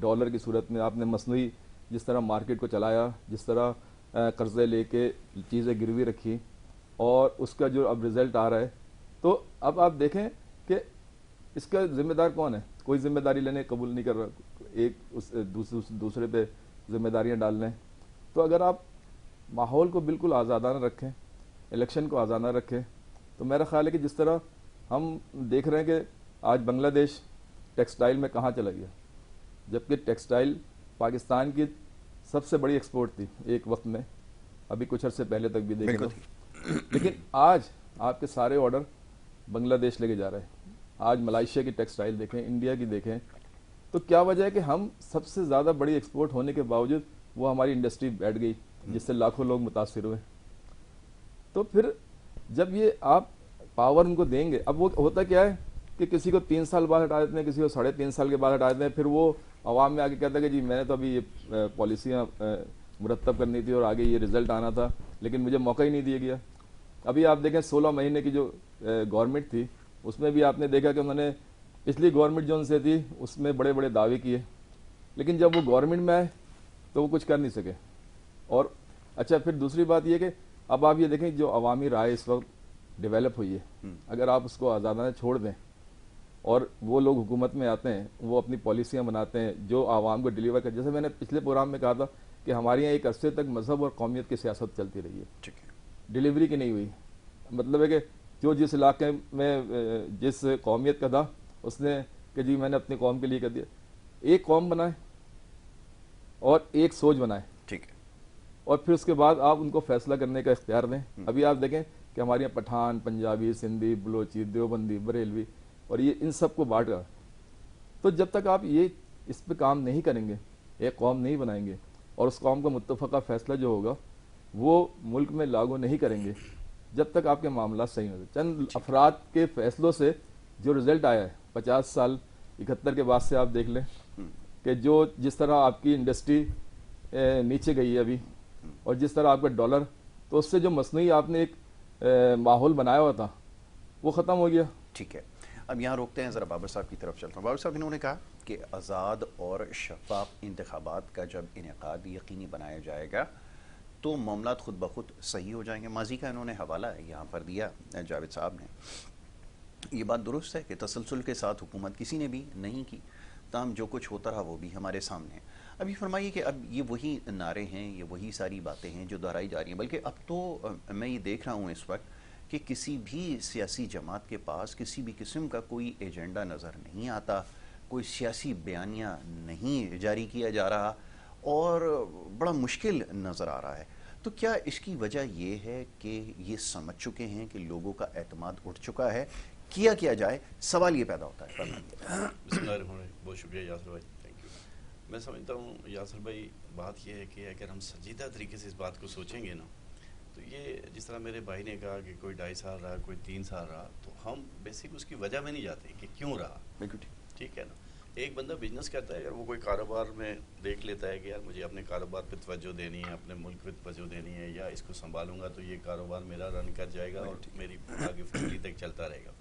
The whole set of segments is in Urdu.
ڈالر کی صورت میں آپ نے مصنوعی جس طرح مارکیٹ کو چلایا, جس طرح قرضے لے کے چیزیں گروی رکھی, اور اس کا جو اب رزلٹ آ رہا ہے, تو اب آپ دیکھیں کہ اس کا ذمہ دار کون ہے؟ کوئی ذمہ داری لینے قبول نہیں کر رہا, ایک دوسرے پہ ذمہ داریاں ڈال لیں. تو اگر آپ ماحول کو بالکل آزادانہ رکھیں, الیکشن کو آزادانہ رکھیں, تو میرا خیال ہے کہ جس طرح ہم دیکھ رہے ہیں کہ آج بنگلہ دیش ٹیکسٹائل میں کہاں چلا گیا, جبکہ ٹیکسٹائل پاکستان کی سب سے بڑی ایکسپورٹ تھی ایک وقت میں, ابھی کچھ عرصے پہلے تک بھی دیکھیں تو, لیکن آج آپ کے سارے آرڈر بنگلہ دیش لے کے جا رہے ہیں. آج ملائیشیا کی ٹیکسٹائل دیکھیں, انڈیا کی دیکھیں, تو کیا وجہ ہے کہ ہم سب سے زیادہ بڑی ایکسپورٹ ہونے کے باوجود وہ ہماری انڈسٹری بیٹھ گئی جس سے لاکھوں لوگ متاثر ہوئے. تو پھر جب یہ آپ پاور ان کو دیں گے, اب وہ ہوتا کیا ہے کہ کسی کو 3 سال بعد ہٹا دیتے ہیں, کسی کو 3.5 سال کے بعد ہٹا دیتے ہیں, پھر وہ عوام میں آگے کہتا ہے کہ جی میں نے تو ابھی یہ پالیسیاں مرتب کرنی تھی اور آگے یہ رزلٹ آنا تھا, لیکن مجھے موقع ہی نہیں دیا گیا. ابھی آپ دیکھیں 16 مہینے کی جو گورنمنٹ تھی, اس میں بھی آپ نے دیکھا کہ انہوں نے پچھلی گورنمنٹ جو ان سے تھی اس میں بڑے بڑے دعوے کیے, لیکن جب وہ گورنمنٹ میں آئے تو وہ کچھ کر نہیں سکے. اور اچھا پھر دوسری بات یہ کہ اب آپ یہ دیکھیں جو عوامی رائے اس وقت ڈیولپ ہوئی ہے, اگر آپ اس کو آزادانہ چھوڑ دیں اور وہ لوگ حکومت میں آتے ہیں, وہ اپنی پالیسیاں بناتے ہیں جو عوام کو ڈلیور کر, جیسے میں نے پچھلے پروگرام میں کہا تھا کہ ہمارے یہاں ایک عرصے تک مذہب اور قومیت کی سیاست چلتی رہی ہے, ڈلیوری کی نہیں ہوئی. مطلب ہے کہ جو جس علاقے میں جس قومیت کا تھا اس نے کہ جی میں نے اپنی قوم کے لیے کر دیا. ایک قوم بنائے اور ایک سوچ بنائے, ٹھیک ہے, اور پھر اس کے بعد آپ ان کو فیصلہ کرنے کا اختیار دیں. ابھی آپ دیکھیں کہ ہمارے یہاں پٹھان, پنجابی, سندھی, بلوچی, دیوبندی, بریلوی, اور یہ ان سب کو بانٹ کر, تو جب تک آپ یہ اس پہ کام نہیں کریں گے, ایک قوم نہیں بنائیں گے, اور اس قوم کا متفقہ فیصلہ جو ہوگا وہ ملک میں لاگو نہیں کریں گے, جب تک آپ کے معاملات صحیح نہیں ہوتے. چند افراد کے فیصلوں سے جو رزلٹ آیا ہے 50 سال 71 کے بعد سے آپ دیکھ لیں کہ جو جس طرح آپ کی انڈسٹری نیچے گئی ہے ابھی, اور جس طرح آپ کا ڈالر, تو اس سے جو مصنوعی آپ نے ایک ماحول بنایا ہوا تھا وہ ختم ہو گیا. ٹھیک ہے, اب یہاں روکتے ہیں, ذرا بابر صاحب کی طرف چلتا ہوں. بابر صاحب, انہوں نے کہا کہ آزاد اور شفاف انتخابات کا جب انعقاد یقینی بنایا جائے گا تو معاملات خود بخود صحیح ہو جائیں گے. ماضی کا انہوں نے حوالہ یہاں پر دیا جاوید صاحب نے. یہ بات درست ہے کہ تسلسل کے ساتھ حکومت کسی نے بھی نہیں کی, تاہم جو کچھ ہوتا رہا وہ بھی ہمارے سامنے ہے. اب یہ فرمائیے کہ اب یہ وہی نعرے ہیں, یہ وہی ساری باتیں ہیں جو دہرائی جا رہی ہیں, بلکہ اب تو میں یہ دیکھ رہا ہوں اس وقت کہ کسی بھی سیاسی جماعت کے پاس کسی بھی قسم کا کوئی ایجنڈا نظر نہیں آتا, کوئی سیاسی بیانیہ نہیں جاری کیا جا رہا, اور بڑا مشکل نظر آ رہا ہے. تو کیا اس کی وجہ یہ ہے کہ یہ سمجھ چکے ہیں کہ لوگوں کا اعتماد اٹھ چکا ہے, کیا جائے؟ سوال یہ پیدا ہوتا ہے. بسم اللہ الرحمن الرحیم. بہت شکریہ یاسر بھائی, تھینک یو. میں سمجھتا ہوں یاسر بھائی بات یہ ہے کہ اگر ہم سنجیدہ طریقے سے اس بات کو سوچیں گے نا, تو یہ جس طرح میرے بھائی نے کہا کہ کوئی 2.5 سال رہا, کوئی 3 سال رہا, تو ہم بیسک اس کی وجہ میں نہیں جاتے کہ کیوں رہا. ٹھیک ہے نا, ایک بندہ بزنس کرتا ہے, اگر وہ کوئی کاروبار میں دیکھ لیتا ہے کہ یار مجھے اپنے کاروبار پہ توجہ دینی ہے, اپنے ملک پہ توجہ دینی ہے, یا اس کو سنبھالوں گا تو یہ کاروبار میرا رن کر جائے گا اور میری آگے فیملی تک چلتا رہے گا.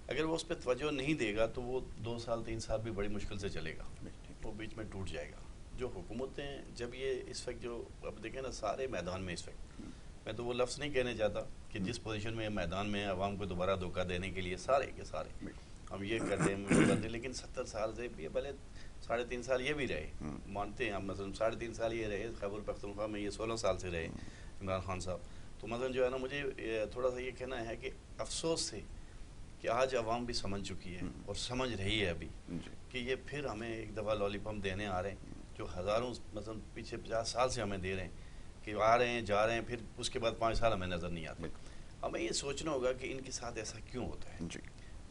اگر وہ اس پہ توجہ نہیں دے گا تو وہ 2 سال 3 سال بھی بڑی مشکل سے چلے گا, وہ بیچ میں ٹوٹ جائے گا. جو حکومتیں جب یہ اس وقت جو اب دیکھیں نا سارے میدان میں اس وقت, میں تو وہ لفظ نہیں کہنے چاہتا کہ جس پوزیشن میں میدان میں عوام کو دوبارہ دھوکہ دینے کے لیے سارے کے سارے ہم یہ کر دیں وہ کر دیں, لیکن 70 سال سے بھی بھلے 3.5 سال یہ بھی رہے, مانتے ہیں ہم, مثلا 3.5 سال یہ رہے خیبر پختونخوا میں, یہ 16 سال سے رہے عمران خان صاحب. تو مثلا جو ہے نا مجھے تھوڑا سا یہ کہنا ہے کہ افسوس سے کہ آج عوام بھی سمجھ چکی ہے اور سمجھ رہی ہے ابھی کہ یہ پھر ہمیں ایک دفعہ لالی پمپ دینے آ رہے ہیں جو ہزاروں مثلا پیچھے 50 سال سے ہمیں دے رہے ہیں, کہ آ رہے ہیں جا رہے ہیں, پھر اس کے بعد 5 سال ہمیں نظر نہیں آتے. ہمیں یہ سوچنا ہوگا کہ ان کے ساتھ ایسا کیوں ہوتا ہے.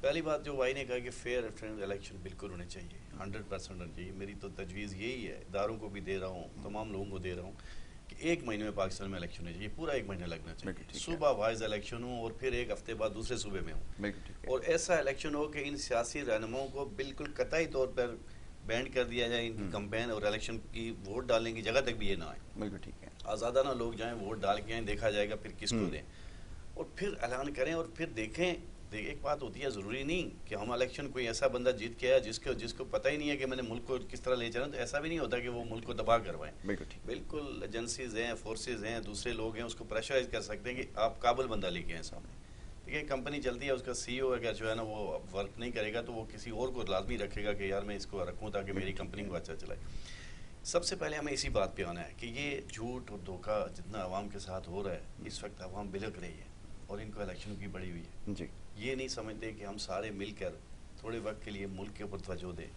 پہلی بات جو بھائی نے کہا کہ فیئر فرینڈ الیکشن بالکل ہونے چاہیے, 100% ہونے چاہیے. میری تو تجویز یہی ہے, اداروں کو بھی دے رہا ہوں, تمام لوگوں کو دے رہا ہوں کہ 1 مہینے میں پاکستان میں الیکشن ہونے چاہیے, پورا 1 مہینہ لگنا چاہیے. صوبہ وائز الیکشن ہو اور پھر 1 ہفتے بعد دوسرے صوبے میں ہوں, اور ایسا الیکشن ہو کہ ان سیاسی رہنماؤں کو بالکل قطعی طور پر بینڈ کر دیا جائے, ان کی کمپین اور الیکشن کی ووٹ ڈالنے کی جگہ تک بھی یہ نہ آئے. بالکل ٹھیک ہے, آزادانہ لوگ جائیں, ووٹ ڈال کے آئیں, دیکھا جائے گا پھر کس کو دیں, اور پھر اعلان کریں, اور پھر دیکھیں دیکھ ایک بات ہوتی ہے، ضروری نہیں کہ ہم الیکشن کوئی ایسا بندہ جیت کے آیا جس کو پتہ ہی نہیں ہے کہ میں نے ملک کو کس طرح لے چلا، تو ایسا بھی نہیں ہوتا کہ وہ ملک کو تباہ کروائیں. بالکل ایجنسیز ہیں، فورسز ہیں، دوسرے لوگ ہیں، اس کو پریشرائز کر سکتے ہیں کہ آپ قابل بندہ لے کے آئیں سامنے. ٹھیک ہے، کمپنی چلتی ہے، اس کا سی او اگر جو ہے نا وہ ورک نہیں کرے گا تو وہ کسی اور کو لازمی رکھے گا کہ یار میں اس کو رکھوں تاکہ میری کمپنی کو اچھا چلائے. سب سے پہلے ہمیں اسی بات پہ آنا ہے کہ یہ جھوٹ اور دھوکہ جتنا عوام کے ساتھ ہو رہا ہے اس وقت عوام بلک رہی ہے اور ان کو الیکشنوں کی پڑی ہوئی ہے. جی یہ نہیں سمجھتے کہ ہم سارے مل کر تھوڑے وقت کے لیے ملک کے اوپر توجہ دیں.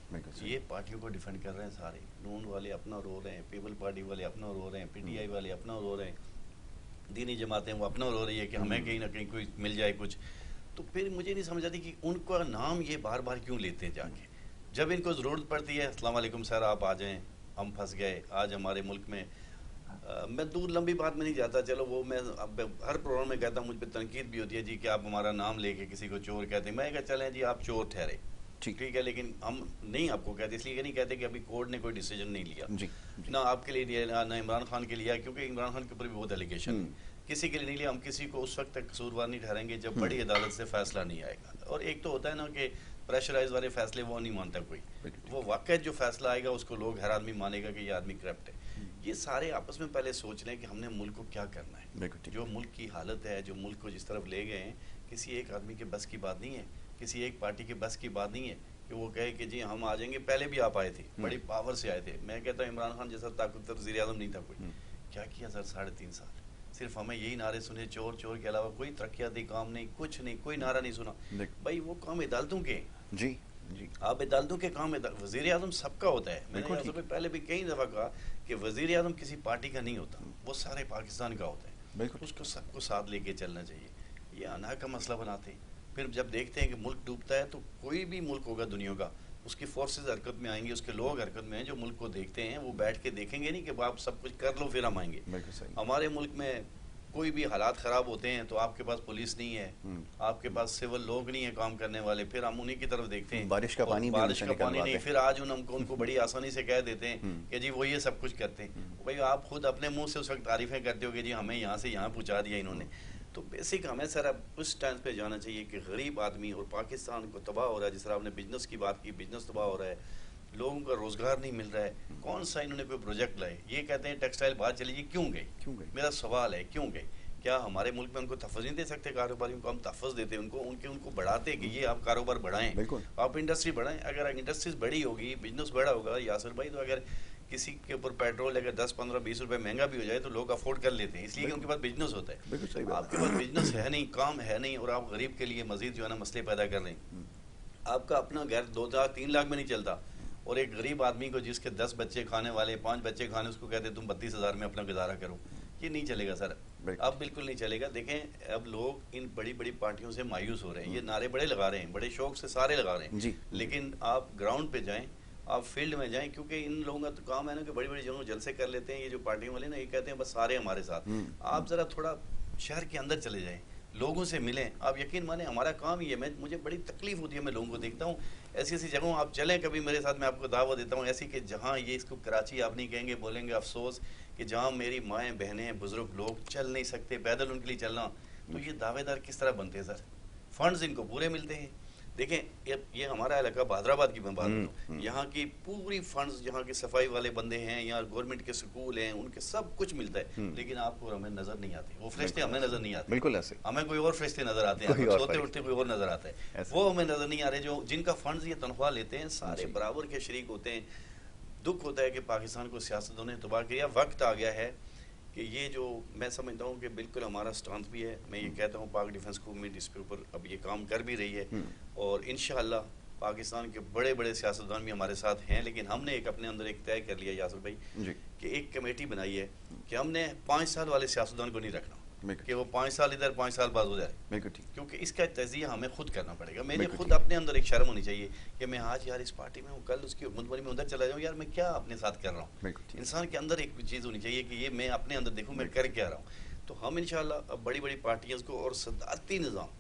یہ پارٹیوں کو ڈیفینڈ کر رہے ہیں سارے، نون والے اپنا رو رہے ہیں، پیپل پارٹی والے اپنا رو رہے ہیں، پی ٹی آئی والے اپنا رو رہے ہیں، دینی جماعتیں وہ اپنا رو رہی ہے کہ ہمیں کہیں نہ کہیں کوئی مل جائے کچھ. تو پھر مجھے نہیں سمجھ آتی کہ ان کا نام یہ بار بار کیوں لیتے ہیں جا کے. جب ان کو ضرورت پڑتی ہے السلام علیکم سر آپ آ جائیں، ہم پھنس گئے آج ہمارے ملک میں. میں دور لمبی بات میں نہیں جاتا، چلو وہ میں اب ہر پروگرام میں کہتا ہوں، مجھ پہ تنقید بھی ہوتی ہے جی کہ آپ ہمارا نام لے کے کسی کو چور کہتے ہیں. میں کہا چلیں جی آپ چور ٹھہرے، ٹھیک ہے، لیکن ہم نہیں آپ کو کہتے، اس لیے نہیں کہتے کہ ابھی کورٹ نے کوئی ڈیسیجن نہیں لیا، نہ آپ کے لیے نہ عمران خان کے لیے، کیونکہ عمران خان کے اوپر بھی بہت ایلیگیشن ہے. کسی کے لیے نہیں لیا. ہم کسی کو اس وقت تک قصوروار نہیں ٹھہریں گے جب بڑی عدالت سے فیصلہ نہیں آئے گا. اور ایک تو ہوتا ہے نا کہ پریشرائز والے فیصلے وہ نہیں مانتا کوئی، وہ واقعہ جو فیصلہ آئے گا اس کو لوگ ہر آدمی مانے گا کہ یہ آدمی کرپٹ ہے. یہ سارے آپس میں پہلے سوچ لیں کہ ہم نے ملک کو کیا کرنا ہے. جو ملک کی حالت ہے، جو ملک کو جس طرف لے گئے ہیں، کسی ایک آدمی کے بس کی بات نہیں ہے، کسی ایک پارٹی کے بس کی بات نہیں ہے کہ وہ کہے کہ جی ہم آ جائیں گے. پہلے بھی آپ آئے تھے، بڑی پاور سے آئے تھے. میں کہتا ہوں عمران خان جیسا طاقتور وزیر اعظم نہیں تھا کوئی. کیا کیا سر 3.5 سال؟ صرف ہمیں یہی نعرے سنے، چور چور کے علاوہ کوئی ترقیاتی کام نہیں، کچھ نہیں، کوئی نعرہ نہیں سنا. بھائی وہ کام عدالتوں کے، جی جی آپ عدالتوں کے کام، وزیر اعظم سب کا ہوتا ہے. میں نے پہلے بھی کئی دفعہ کہا کہ وزیر اعظم کسی پارٹی کا نہیں ہوتا، وہ سارے پاکستان کا ہوتا ہے. اس کو سب کو ساتھ لے کے چلنا چاہیے. یہ انا کا مسئلہ بناتے ہیں. پھر جب دیکھتے ہیں کہ ملک ڈوبتا ہے تو کوئی بھی ملک ہوگا دنیا کا، اس کی فورسز حرکت میں آئیں گی، اس کے لوگ حرکت میں ہیں جو ملک کو دیکھتے ہیں. وہ بیٹھ کے دیکھیں گے نہیں کہ آپ سب کچھ کر لو پھر ہم آئیں گے. ہمارے ملک میں کوئی بھی حالات خراب ہوتے ہیں تو آپ کے پاس پولیس نہیں ہے، آپ کے پاس سول لوگ نہیں ہیں کام کرنے والے، پھر ہم انہی کی طرف دیکھتے ہیں. بارش کا پانی نہیں، پھر آج ان کو بڑی آسانی سے کہہ دیتے ہیں کہ جی وہ یہ سب کچھ کرتے ہیں. بھائی آپ خود اپنے منہ سے اس وقت تعریفیں کرتے ہو کہ جی ہمیں یہاں سے یہاں پہنچا دیا انہوں نے. تو بیسک ہمیں سر اب اس ٹائم پہ جانا چاہیے کہ غریب آدمی اور پاکستان کو تباہ ہو رہا ہے. جس طرح آپ نے بزنس کی بات کی، بزنس تباہ ہو رہا ہے، لوگوں کا روزگار نہیں مل رہا ہے. کون سا انہوں نے کوئی پروجیکٹ لائے؟ یہ کہتے ہیں ٹیکسٹائل باہر چلی جی، کیوں گئی؟ میرا سوال ہے کیوں گئی؟ کیا ہمارے ملک میں ان کو تحفظ نہیں دے سکتے؟ کاروباریوں کو ہم تحفظ دیتے ہیں، ان کو بڑھاتے کہ یہ آپ کاروبار بڑھائیں، آپ انڈسٹری بڑھائیں. اگر انڈسٹریز بڑی ہوگی، بزنس بڑا ہوگا یاسر بھائی، تو اگر کسی کے اوپر پیٹرول اگر 10 15 20 روپے مہنگا بھی ہو جائے تو لوگ افورڈ کر لیتے ہیں، اس لیے کہ ان کے پاس بزنس ہوتا ہے. آپ کے پاس بزنس ہے نہیں، کام ہے نہیں، اور آپ غریب کے لیے مزید جو ہے نا مسئلے پیدا کر رہے ہیں. آپ کا اپنا گھر 2 لاکھ 3 لاکھ میں نہیں چلتا، اور ایک غریب آدمی کو جس کے 10 بچے کھانے والے، 5 بچے کھانے، اس کو کہتے تم 32,000 میں اپنا گزارا کرو. یہ نہیں چلے گا سر، اب بالکل نہیں چلے گا. دیکھیں اب لوگ ان بڑی بڑی پارٹیوں سے مایوس ہو رہے ہیں. یہ نعرے بڑے لگا رہے ہیں، بڑے شوق سے سارے لگا رہے ہیں، لیکن آپ گراؤنڈ پہ جائیں، آپ فیلڈ میں جائیں، کیونکہ ان لوگوں کا تو کام ہے نا کہ بڑی بڑی جگہوں جلسے کر لیتے ہیں. یہ جو پارٹیوں والے نا یہ کہتے ہیں بس سارے ہمارے ساتھ. آپ ذرا تھوڑا شہر کے اندر چلے جائیں، لوگوں سے ملیں. آپ یقین مانیں ہمارا کام ہی ہے، مجھے بڑی تکلیف ہوتی ہے، میں لوگوں کو دیکھتا ہوں ایسی ایسی جگہوں. آپ چلیں کبھی میرے ساتھ، میں آپ کو دعوت دیتا ہوں ایسی کہ جہاں یہ اس کو کراچی آپ نہیں کہیں گے، بولیں گے افسوس کہ جہاں میری مائیں بہنیں بزرگ لوگ چل نہیں سکتے، پیدل ان کے لیے چلنا. تو یہ دعوے دار کس طرح بنتے ہیں سر؟ فنڈز ان کو پورے ملتے ہیں. دیکھیں یہ ہمارا علاقہ بہادر آباد کی میں بات کروں، یہاں کی پوری فنڈز، یہاں کے صفائی والے بندے ہیں، یہاں گورنمنٹ کے سکول ہیں، ان کے سب کچھ ملتا ہے. لیکن آپ کو ہمیں نظر نہیں آتے وہ فرشتے، ہمیں نظر نہیں آتے. بالکل ایسے ہمیں کوئی اور فرشتے نظر آتے ہیں، سوتے اٹھتے کوئی اور نظر آتا ہے، وہ ہمیں نظر نہیں آ رہے. جو جن کا فنڈز یہ تنخواہ لیتے ہیں سارے برابر کے شریک ہوتے ہیں. دکھ ہوتا ہے کہ پاکستان کو سیاستوں نے تباہ کیا. وقت آ گیا ہے کہ یہ جو میں سمجھتا ہوں کہ بالکل ہمارا سٹانس بھی ہے. میں یہ کہتا ہوں پاک ڈیفنس گورنمنٹ اس کے اوپر اب یہ کام کر بھی رہی ہے، اور انشاءاللہ پاکستان کے بڑے بڑے سیاستدان بھی ہمارے ساتھ ہیں. لیکن ہم نے ایک اپنے اندر ایک طے کر لیا یاسر بھائی کہ ایک کمیٹی بنائی ہے کہ ہم نے 5 سال والے سیاستدان کو نہیں رکھنا کہ وہ 5 سال ادھر 5 سال بعد ہو جائے، کیونکہ اس کا تجزیہ ہمیں خود کرنا پڑے گا. مجھے خود اپنے اندر ایک شرم ہونی چاہیے کہ میں آج یار اس پارٹی میں ہوں، کل اس کی حکومت بنی میں ادھر چلا جاؤں، یار میں کیا اپنے ساتھ کر رہا ہوں. انسان کے اندر ایک چیز ہونی چاہیے کہ یہ میں اپنے اندر دیکھوں میں کر کیا رہا ہوں. تو ہم انشاءاللہ اب بڑی بڑی پارٹیاں کو، اور صدارتی نظام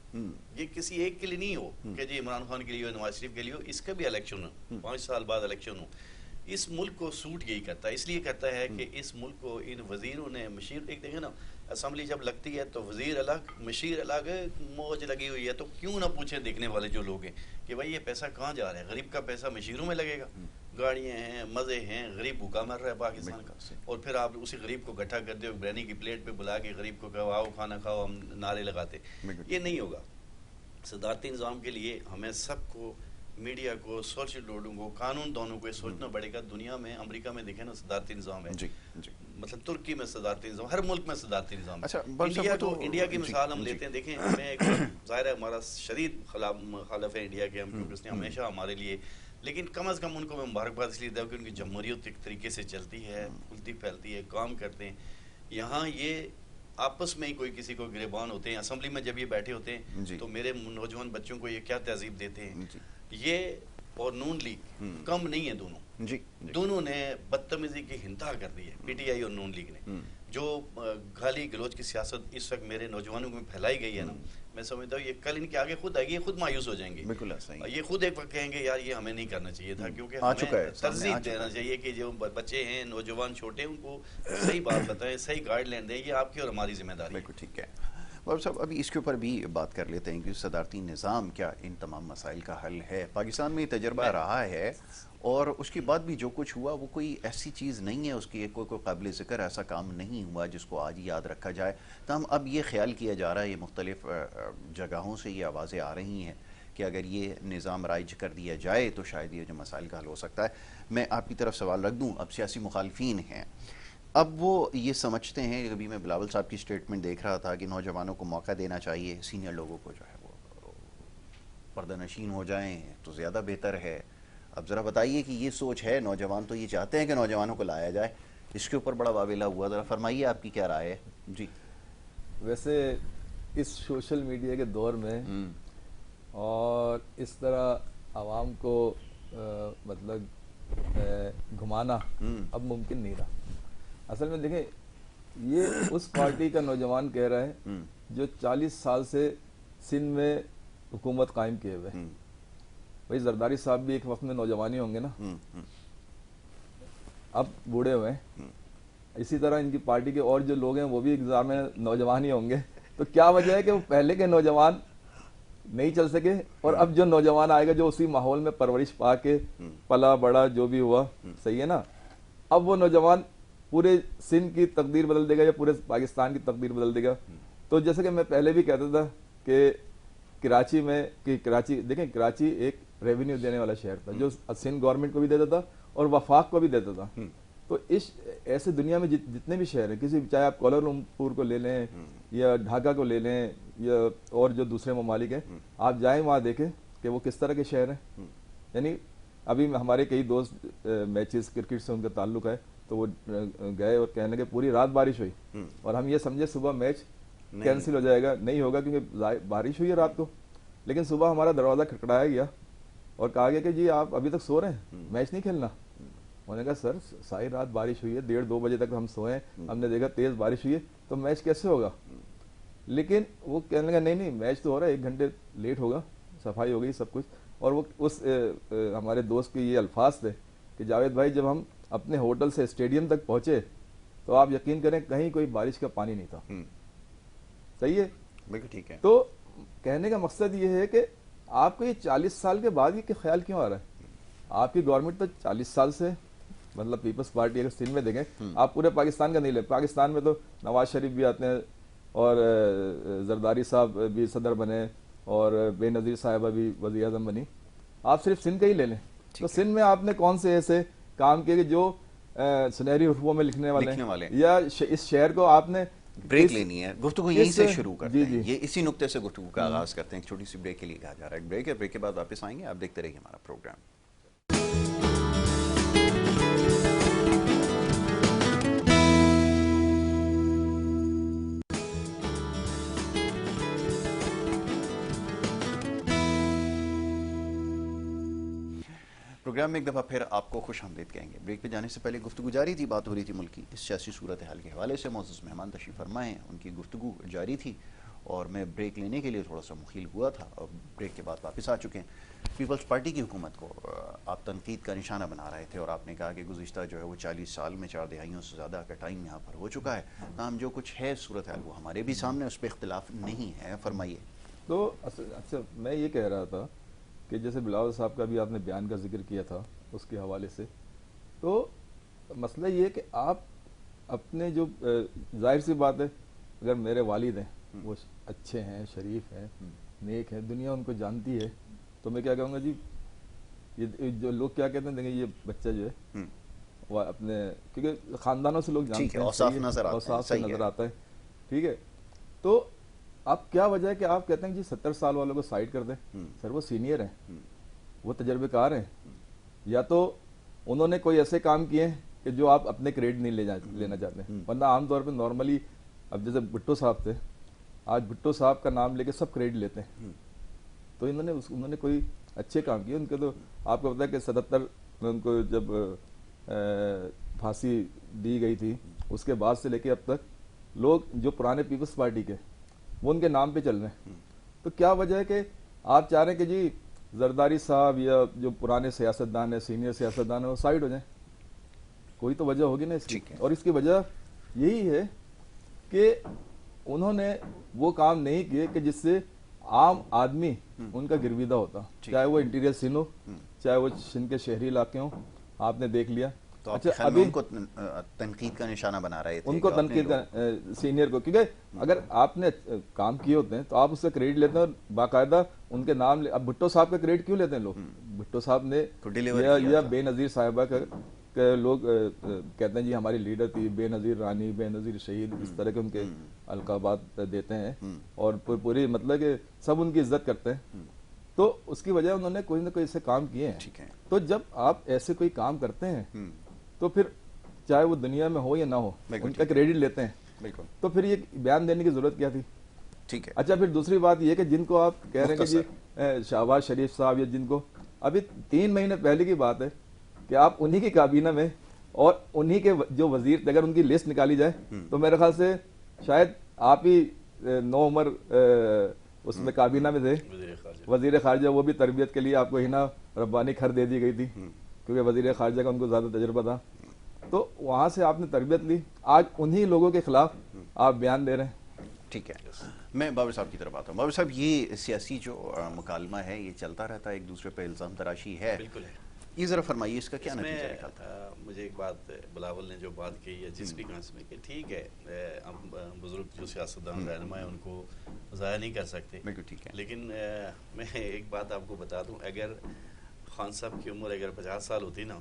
یہ کسی ایک کے لیے نہیں ہو کہ جی عمران خان کے لیے ہو، نواز شریف کے لیے ہو، اس کا بھی الیکشن ہو، 5 سال بعد الیکشن ہو. اس ملک کو سوٹ یہی کرتا ہے، اس لیے کرتا ہے کہ اس ملک کو ان وزیروں نے مشیر ایک دیکھیں نا اسمبلی جب لگتی ہے تو وزیر الگ، مشیر الگ، موج لگی ہوئی ہے. تو کیوں نہ پوچھیں دیکھنے والے جو لوگ ہیں کہ بھائی یہ پیسہ کہاں جا رہا ہے؟ غریب کا پیسہ مشیروں میں لگے گا، گاڑیاں ہیں، مزے ہیں، غریب بھوکا مر رہا ہے پاکستان کا. اور پھر آپ اسی غریب کو اکٹھا کرتے ہو، بریانی کی پلیٹ پہ بلا کے غریب کو کہو آؤ کھانا کھاؤ، ہم نعرے لگاتے. یہ نہیں ہوگا. صدارتی نظام کے لیے ہمیں سب کو، میڈیا کو، سوشل لوڈوں کو، قانون دانوں کو یہ سوچنا پڑے گا. دنیا میں امریکہ میں دیکھیں نا صدارتی نظام ہے، مطلب ترکی میں صدارتی نظام، ہر ملک میں صدارتی نظام ہے. انڈیا کی مثال ہم لیتے ہیں. دیکھیں ہمیں ایک ظاہر ہے ہمارا شدید مخالف ہے انڈیا کے ہم، کیونکہ اس نے ہمیشہ ہمارے لیے، لیکن کم از کم ان کو میں مبارکباد اس لیے دیتا ہوں کہ ان کی جمہوریت ایک طریقے سے چلتی ہے، پھولتی پھیلتی ہے، کام کرتے ہیں. یہاں یہ آپس میں ہی کوئی کسی کو گریبان ہوتے ہیں. اسمبلی میں جب یہ بیٹھے ہوتے ہیں تو میرے نوجوان بچوں کو یہ کیا تہذیب دیتے ہیں. یہ اور نون لیگ کم نہیں ہے، دونوں نے بدتمیزی کی انتہا کر دی ہے، پی ٹی آئی اور نون لیگ نے. جو گالی گلوچ کی سیاست اس وقت میرے نوجوانوں میں پھیلائی گئی ہے نا، میں سمجھتا ہوں یہ کل ان کے آگے خود آئے گی، یہ خود مایوس ہو جائیں گے. یہ خود ایک وقت کہیں گے یار یہ ہمیں نہیں کرنا چاہیے تھا، کیونکہ ہمیں ترجیح دینا چاہیے کہ جو بچے ہیں، نوجوان چھوٹے ہیں، ان کو صحیح بات بتائیں، صحیح گائیڈ لائن دیں. یہ آپ کی اور ہماری ذمہ داری ہے. بالکل ٹھیک ہے. اور صاحب ابھی اس کے اوپر بھی بات کر لیتے ہیں کہ صدارتی نظام کیا ان تمام مسائل کا حل ہے؟ پاکستان میں تجربہ رہا ہے اور اس کے بعد بھی جو کچھ ہوا وہ کوئی ایسی چیز نہیں ہے، اس کی کوئی قابل ذکر ایسا کام نہیں ہوا جس کو آج یاد رکھا جائے. تاہم اب یہ خیال کیا جا رہا ہے، یہ مختلف جگہوں سے یہ آوازیں آ رہی ہیں کہ اگر یہ نظام رائج کر دیا جائے تو شاید یہ جو مسائل کا حل ہو سکتا ہے. میں آپ کی طرف سوال رکھ دوں. اب سیاسی مخالفین ہیں، اب وہ یہ سمجھتے ہیں، ابھی میں بلاول صاحب کی سٹیٹمنٹ دیکھ رہا تھا کہ نوجوانوں کو موقع دینا چاہیے، سینئر لوگوں کو جو ہے وہ پردہ نشین ہو جائیں تو زیادہ بہتر ہے. اب ذرا بتائیے کہ یہ سوچ ہے، نوجوان تو یہ چاہتے ہیں کہ نوجوانوں کو لایا جائے، اس کے اوپر بڑا واویلا ہوا. ذرا فرمائیے آپ کی کیا رائے ہے؟ جی. ویسے اس سوشل میڈیا کے دور میں اور اس طرح عوام کو مطلب گھمانا اب ممکن نہیں رہا. اصل میں دیکھیں یہ اس پارٹی کا نوجوان کہہ رہا ہے جو 40 سال سے سندھ میں حکومت قائم کیے ہوئے. بھائی زرداری صاحب بھی ایک وقت میں نوجوانی ہوں گے نا، اب بوڑھے ہوئے ہیں. اسی طرح ان کی پارٹی کے اور جو لوگ ہیں وہ بھی ایگزام میں نوجوان ہی ہوں گے. تو کیا وجہ ہے کہ وہ پہلے کے نوجوان نہیں چل سکے اور اب جو نوجوان آئے گا جو اسی ماحول میں پرورش پا کے پلا بڑا جو بھی ہوا، صحیح ہے نا، اب وہ نوجوان پورے سندھ کی تقدیر بدل دے گا یا پورے پاکستان کی تقدیر بدل دے گا. تو جیسے کہ میں پہلے بھی کہتا تھا کہ کراچی میں دیکھیں کراچی ایک ریونیو دینے والا شہر تھا جو سندھ گورنمنٹ کو بھی دیتا تھا اور وفاق کو بھی دیتا تھا. تو اس ایسے دنیا میں جتنے بھی شہر ہیں، کسی چاہے آپ کوالالمپور کو لے لیں یا ڈھاکہ کو لے لیں یا اور جو دوسرے ممالک ہیں، آپ جائیں وہاں دیکھیں کہ وہ کس طرح کے شہر ہیں. یعنی ابھی ہمارے کئی دوست میچز کرکٹ سے ان کا تعلق ہے تو وہ گئے اور کہنے لگے پوری رات بارش ہوئی اور ہم یہ سمجھے صبح میچ کینسل ہو جائے گا. نہیں ہوگا کیونکہ بارش ہوئی ہے رات کو، لیکن صبح ہمارا دروازہ کھٹکھٹایا گیا اور کہا گیا کہ جی آپ ابھی تک سو رہے ہیں، میچ نہیں کھیلنا. انہوں نے کہا سر ساری رات بارش ہوئی ہے، 1:30-2 بجے تک ہم سوئے، ہم نے دیکھا تیز بارش ہوئی ہے تو میچ کیسے ہوگا. لیکن وہ کہنے لگا نہیں میچ تو ہو رہا ہے، 1 گھنٹے لیٹ ہوگا، صفائی ہو گئی سب کچھ. اور وہ اس ہمارے دوست کے یہ الفاظ تھے کہ جاوید بھائی جب ہم اپنے ہوٹل سے اسٹیڈیم تک پہنچے تو آپ یقین کریں کہیں کوئی بارش کا پانی نہیں تھا. صحیح ہے، بالکل ٹھیک ہے. تو کہنے کا مقصد یہ ہے کہ آپ کو یہ 40 سال کے بعد یہ خیال کیوں آ رہا ہے؟ آپ کی گورنمنٹ تو 40 سال سے، مطلب پیپلز پارٹی اگر سندھ میں دیکھیں، آپ پورے پاکستان کا نہیں لیں، پاکستان میں تو نواز شریف بھی آتے ہیں اور زرداری صاحب بھی صدر بنے اور بے نظیر صاحبہ بھی وزیر اعظم بنی. آپ صرف سندھ کا ہی لے لیں تو سندھ میں آپ نے کون سے ایسے کام کیے کہ جو سنہری حروفوں میں لکھنے والے یا اس شہر کو آپ نے. بریک لینی ہے، گفتگو یہیں سے شروع کرتے ہیں. یہ اسی نقطے سے گفتگو کا آغاز کرتے ہیں. ایک چھوٹی سی بریک کے لیے کہا جا رہا ہے، ایک بریک ہے، بریک کے بعد واپس آئیں گے. آپ دیکھتے رہیے ہمارا پروگرام. پروگرام میں ایک دفعہ پھر آپ کو خوش آمدید کہیں گے. بریک پہ جانے سے پہلے گفتگو جاری تھی، بات ہو رہی تھی ملک کی اس سیاسی صورتحال کے حوالے سے. معزز مہمان تشریف فرمائے ہیں، ان کی گفتگو جاری تھی اور میں بریک لینے کے لیے تھوڑا سا مخیل ہوا تھا اور بریک کے بعد واپس آ چکے ہیں. پیپلز پارٹی کی حکومت کو آپ تنقید کا نشانہ بنا رہے تھے اور آپ نے کہا کہ گزشتہ جو ہے وہ 40 سال میں 4 دہائیوں سے زیادہ کا ٹائم یہاں پر ہو چکا ہے. تاہم جو کچھ ہے صورتحال وہ ہمارے بھی سامنے, اس پہ اختلاف نہیں ہے. فرمائیے. تو اچھا میں یہ کہہ رہا تھا کہ جیسے بلاول صاحب کا بھی آپ نے بیان کا ذکر کیا تھا اس کے حوالے سے, تو مسئلہ یہ ہے کہ آپ اپنے جو ظاہر سی بات ہے اگر میرے والد ہیں وہ اچھے ہیں, شریف ہیں, نیک ہیں, دنیا ان کو جانتی ہے, تو میں کیا کہوں گا جی یہ جو لوگ کیا کہتے ہیں دیکھیں یہ بچہ جو ہے وہ اپنے کیونکہ خاندانوں سے لوگ جانتے ہیں, اوصاف نظر آتا ہے, ٹھیک ہے. تو اب کیا وجہ ہے کہ آپ کہتے ہیں جی 70 سال والوں کو سائڈ کر دیں؟ سر وہ سینئر ہیں, وہ تجربے کار ہیں, یا تو انہوں نے کوئی ایسے کام کیے ہیں کہ جو آپ اپنے کریڈٹ نہیں لینا چاہتے ہیں. ورنہ عام طور پہ نارملی اب جیسے بھٹو صاحب تھے, آج بھٹو صاحب کا نام لے کے سب کریڈٹ لیتے ہیں, تو انہوں نے کوئی اچھے کام کیے. ان کے تو آپ کو پتا ہے کہ 77 میں ان کو جب پھانسی دی گئی تھی اس کے بعد سے لے کے اب تک لوگ جو پرانے پیپلز پارٹی کے وہ ان کے نام پہ چل رہے ہیں. تو کیا وجہ ہے کہ آپ چاہ رہے ہیں کہ جی زرداری صاحب یا جو پرانے سیاستدان ہیں, سینئر سیاستدان ہیں, وہ سائڈ ہو جائیں؟ کوئی تو وجہ ہوگی نا اس کی, اور اس کی وجہ یہی ہے کہ انہوں نے وہ کام نہیں کیے کہ جس سے عام آدمی ان کا گرویدہ ہوتا, چاہے وہ انٹیریئر سندھ ہو, چاہے وہ سندھ کے شہری علاقے ہوں. آپ نے دیکھ لیا. اچھا, ابھی ان کو تنقید کا نشانہ بنا رہے تھے, ان کو تنقید کا سینئر کو, کیونکہ اگر آپ نے کام کیے ہوتے ہیں تو آپ اس سے کریڈٹ لیتے ہیں اور باقاعدہ ان کے نام. اب بھٹو صاحب کا کریڈٹ کیوں لیتے ہیں لوگ؟ بھٹو صاحب نے یا بے نظیر صاحبہ کا لوگ کہتے ہیں جی ہماری لیڈر تھی, بے نظیر رانی, بے نظیر شہید, اس طرح کے ان کے القابات دیتے ہیں اور پوری مطلب کہ سب ان کی عزت کرتے ہیں. تو اس کی وجہ انہوں نے کوئی نہ کوئی ایسے کام کیے ہیں. تو جب آپ ایسے کوئی کام کرتے ہیں تو پھر چاہے وہ دنیا میں ہو یا نہ ہو ان کا کریڈٹ لیتے ہیں. تو پھر یہ بیان دینے کی ضرورت کیا تھی؟ ٹھیک ہے. اچھا, پھر دوسری بات یہ کہ جن کو آپ کہہ رہے ہیں کہ جی شہباز شریف صاحب, یا جن کو ابھی 3 مہینے پہلے کی بات ہے کہ آپ انہی کی کابینہ میں اور انہی کے جو وزیر, اگر ان کی لسٹ نکالی جائے تو میرے خیال سے شاید آپ ہی 9 عمر اس میں کابینہ میں تھے, وزیر خارجہ. وہ بھی تربیت کے لیے آپ کو ہنا ربانی کھر دے دی گئی تھی کیونکہ وزیر خارجہ کا ان کو زیادہ تجربہ تھا. تو وہاں سے آپ نے تربیت لی, آج انہی لوگوں کے خلاف آپ بیان دے رہے ہیں. ٹھیک ہے, میں بابر صاحب کی طرف آتا ہوں. بابر صاحب, یہ سیاسی جو مکالمہ ہے یہ چلتا رہتا ہے, ایک دوسرے پہ الزام تراشی ہے. بالکل ہے. یہ ذرا فرمائیے اس کا کیا نتیجہ نکلتا ہے؟ مجھے ایک بات بلاول نے جو بات کی ہے جس بھی کانس میں کہ ٹھیک ہے ہم بزرگ جو سیاستدان رہنما ہیں ان کو ضائع نہیں کر سکتے, بالکل ٹھیک ہے, لیکن میں ایک بات آپ کو بتا دوں, اگر خان صاحب کی عمر اگر 50 سال ہوتی نا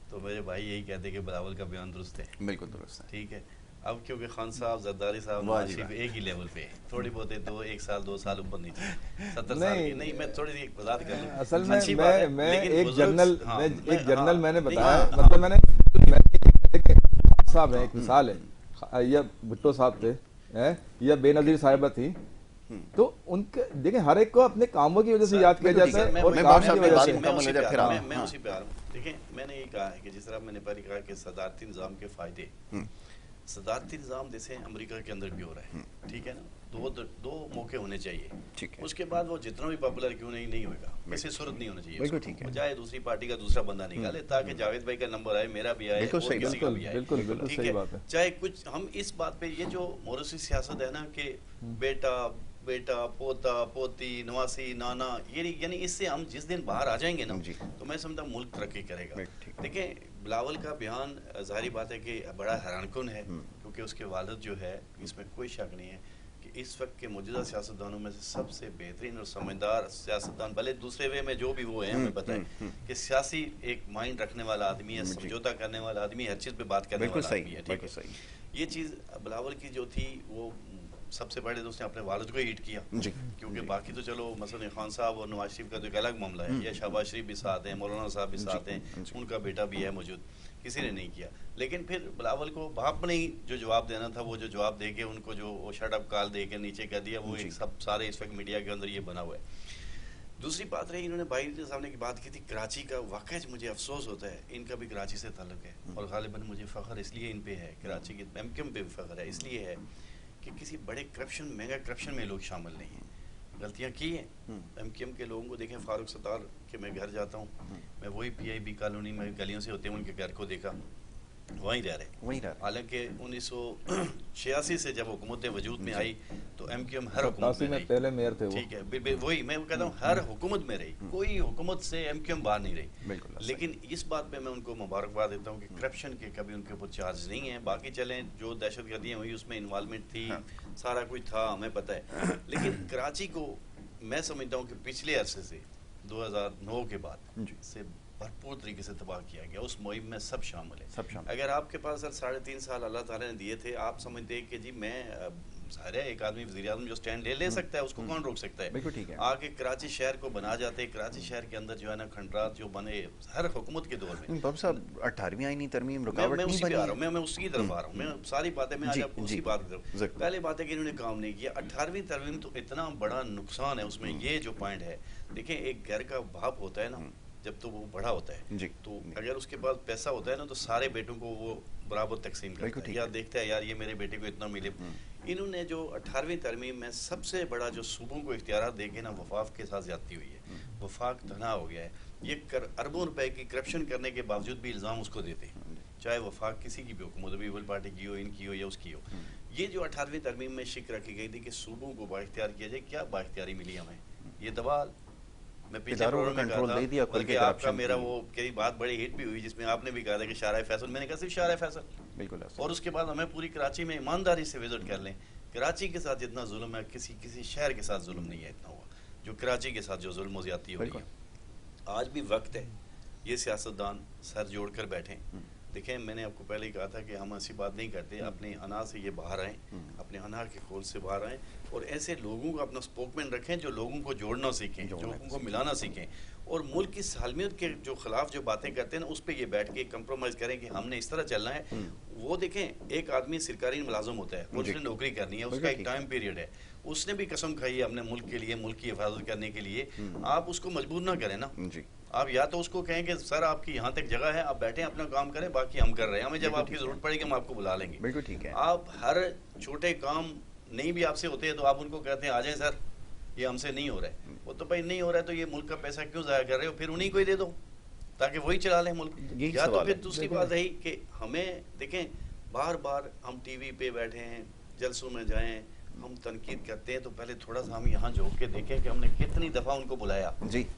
تو میرے بھائی یہی کہتے کہ بلاول کا بیان درست ہے. بالکل درست ہے. ٹھیک ہے. اب کیونکہ خان صاحب, زرداری صاحب, نواز شریف ایک ہی لیول پہ, تھوڑی بہت 1 سال 2 سال اوپر نیچے, 70 سال کی نہیں. میں تھوڑی سی وضاحت کر لوں. اصل میں ایک جنرل میں نے بتایا, مطلب میں نے صاحب ہے, ایک مثال ہے, یا بھٹو صاحب تھے یا بے نظیر صاحبہ تھی, تو ان کے دیکھیں ہر ایک کو اپنے کاموں کی وجہ سے یاد کیا جاتا ہے اور کام کی وجہ سے. میں اسی پہ آ رہا ہوں. دیکھیں میں نے یہ کہا ہے کہ جس طرح میں نے پہلے کہا کہ صدارتی نظام کے فائدے, صدارتی نظام جیسے امریکہ کے اندر بھی ہو رہا ہے, ٹھیک ہے نا, 2 موقع ہونے چاہیے. اس کے بعد وہ جتنا بھی پاپولر کیوں نہیں ہوئے گا, کسی صورت نہیں ہونا چاہیے. بجائے دوسری پارٹی کا دوسرا بندہ نکالے تاکہ جاوید بھائی کا نمبر آئے, میرا بھی آئے, اور کسی کا بھی آئے. ٹھیک ہے. چاہے کچھ ہم اس بات پہ, یہ جو موروثی سیاست ہے نا کہ بیٹا پوتا پوتی نواسی نانا, یعنی اس سے ہم جس دن باہر آ جائیں گے نا تو میں سمجھتا ہوں ملک ترقی کرے گا. دیکھیں بلاول کا بیان ظاہری بات ہے کہ بڑا حیران کن ہے, کیونکہ اس کے والد جو ہے, اس میں کوئی شک نہیں ہے کہ اس وقت کے موجودہ سیاستدانوں میں سے سب سے بہترین اور سمجھدار سیاستدان, بھلے دوسرے وے میں جو بھی وہ ہیں, ہمیں پتہ ہے کہ سیاسی ایک مائنڈ رکھنے والا آدمی ہے, سمجھوتا کرنے والا آدمی ہے, ہر چیز پہ بات کرنے والا آدمی ہے. ٹھیک ہے. یہ چیز بلاول کی جو تھی وہ سب سے بڑے تو اس نے اپنے والد کو ہیٹ کیا, کیونکہ باقی تو چلو مثلا خان صاحب اور نواز شریف کا تو ایک الگ معاملہ ہے, یا شہباز شریف بھی ساتھ ہیں, مولانا صاحب بھی ساتھ ہیں, ان کا بیٹا بھی ہے موجود, کسی نے نہیں کیا. لیکن پھر بلاول کو باپ نے جو جواب دینا تھا وہ جو جواب دے کے ان کو جو شٹ اپ کال دے کے نیچے کر دیا, وہ سب سارے اس وقت میڈیا کے اندر یہ بنا ہوا ہے. دوسری بات رہی, انہوں نے بھائی کے سامنے کی بات کی تھی کراچی کا, واقعی مجھے افسوس ہوتا ہے, ان کا بھی کراچی سے تعلق ہے, اور غالباً مجھے فخر اس لیے ان پہ ہے, کراچی کی ایم کیو ایم پہ بھی فخر ہے, اس لیے ہے کہ کہ کسی بڑے کرپشن میگا کرپشن میں لوگ شامل نہیں ہیں. غلطیاں کی ہیں ایم کیو ایم کے لوگوں کو. دیکھیں فاروق ستار کہ میں گھر جاتا ہوں, میں وہی پی آئی بی کالونی میں گلیوں سے ہوتے ہیں ان کے گھر کو دیکھا, وہیں رہ رہے. حالانکہ 1986 سے جب حکومت وجود میں آئی تو ایم کیو ایم ہر حکومت میں رہی. پہلے میئر تھے. ٹھیک ہے, وہی میں کہتا ہوں ہر حکومت میں رہی, کوئی حکومت سے ایم کیو ایم باہر نہیں رہی. لیکن اس بات پہ میں ان کو مبارکباد دیتا ہوں کہ کرپشن کے کبھی ان کے اوپر چارج نہیں ہیں. باقی چلیں جو دہشت گردیاں ہوئی اس میں انوالومنٹ تھی, سارا کچھ تھا, ہمیں پتہ ہے. لیکن کراچی کو میں سمجھتا ہوں کہ پچھلے عرصے سے 2009 کے بعد سے بھرپور طریقے سے تباہ کیا گیا. اس مہم میں سب شامل ہیں. اگر آپ کے پاس سر 3.5 سال اللہ تعالیٰ نے دیے تھے, آپ سمجھتے ہیں کہ جی میں ظاہر ہے ایک آدمی وزیر اعظم جو سٹینڈ لے سکتا ہے اس کو کون روک سکتا ہے. آگے کراچی شہر کو بنا جاتے. کراچی شہر کے اندر جو ہے نا کھنڈرات جو بنے ہر حکومت کے دور میں. بابا صاحب 18ویں آئینی ترمیم رکاوٹ نہیں بنی. میں اسی کی طرف آ رہا ہوں. میں ساری باتیں میں آج آپ کو اسی بات کی طرف. پہلے بات ہے کہ انہوں نے کام نہیں کیا. 18ویں ترمیم تو اتنا بڑا نقصان ہے اس میں. یہ جو پوائنٹ ہے, دیکھیں ایک گھر کا باپ ہوتا ہے نا, جب تو وہ بڑا ہوتا ہے تو اگر اس کے پاس پیسہ ہوتا ہے نا تو سارے بیٹوں کو وہ برابر تقسیم کرتا ہے, یا دیکھتا ہے یار یہ میرے بیٹے کو اتنا ملے. انہوں نے جو 18ویں ترمیم میں سب سے بڑا جو صوبوں کو اختیارات دے کے نا وفاق کے ساتھ زیادتی ہوئی ہے. وفاق تنہا ہو گیا ہے. یہ اربوں روپے کی کرپشن کرنے کے باوجود بھی الزام اس کو دیتے ہیں, چاہے وفاق کسی کی بھی حکومت ہو, پیپل پارٹی کی ہو, ان کی ہو یا اس کی ہو. یہ جو 18ویں ترمیم میں شک رکھی گئی تھی کہ صوبوں کو بااختیار کیا جائے, کیا بااختیاری ملی ہمیں؟ یہ دبال. میں پیچھے پروگرام میں کہا تھا بلکہ آپ کا میرا وہ کئی بات بڑی ہٹ بھی ہوئی جس میں آپ نے بھی کہا تھا کہ شارع فیصل. میں نے کہا صرف شارع فیصل, بالکل. اور اس کے بعد ہمیں پوری کراچی میں ایمانداری سے وزٹ کر لیں. کراچی کے ساتھ جتنا ظلم ہے کسی شہر کے ساتھ ظلم نہیں ہے اتنا ہوا جو کراچی کے ساتھ جو ظلم و زیادتی ہو رہی ہے. آج بھی وقت ہے یہ سیاستدان سر جوڑ کر بیٹھیں. دیکھیں میں نے آپ کو پہلے ہی کہا تھا کہ ہم ایسی بات نہیں کرتے. اپنے انا سے یہ باہر آئیں, اپنے انا کے کھول سے باہر آئیں اور ایسے لوگوں کو اپنا اسپوکمین رکھیں جو لوگوں کو جوڑنا سیکھیں, جو لوگوں کو ملانا سیکھیں, اور ملک کی سالمیت کے جو خلاف جو باتیں کرتے ہیں نا اس پہ یہ بیٹھ کے کمپرومائز کریں کہ ہم نے اس طرح چلنا ہے. وہ دیکھیں ایک آدمی سرکاری ملازم ہوتا ہے, اس نے نوکری کرنی ہے, اس کا ایک ٹائم پیریڈ ہے, اس نے بھی قسم کھائی ہے اپنے ملک کے لیے, ملک کی حفاظت کرنے کے لیے. آپ اس کو مجبور نہ کریں نا. آپ یا تو اس کو کہیں کہ سر آپ کی یہاں تک جگہ ہے, آپ بیٹھیں اپنا کام کریں, باقی ہم کر رہے ہیں, ہمیں جب آپ کی ضرورت پڑے گی ہم آپ کو بلا لیں گے. بالکل ٹھیک ہے. آپ ہر چھوٹے کام نہیں بھی آپ سے ہوتے ہیں تو آپ ان کو کہتے ہیں آ جائیں سر یہ ہم سے نہیں ہو رہا ہے. وہ تو بھائی نہیں ہو رہا ہے تو یہ ملک کا پیسہ کیوں ضائع کر رہے ہو, پھر انہیں کو ہی دے دو تاکہ وہی چلا لیں ملک. یا تو پھر دوسری بات رہی کہ ہمیں دیکھیں بار بار ہم ٹی وی پہ بیٹھے ہیں, جلسوں میں جائیں, ہم تنقید کرتے ہیں تو پہلے تھوڑا سا ہم یہاں جھوک کے دیکھیں کہ ہم نے کتنی دفعہ ان کو بلایا,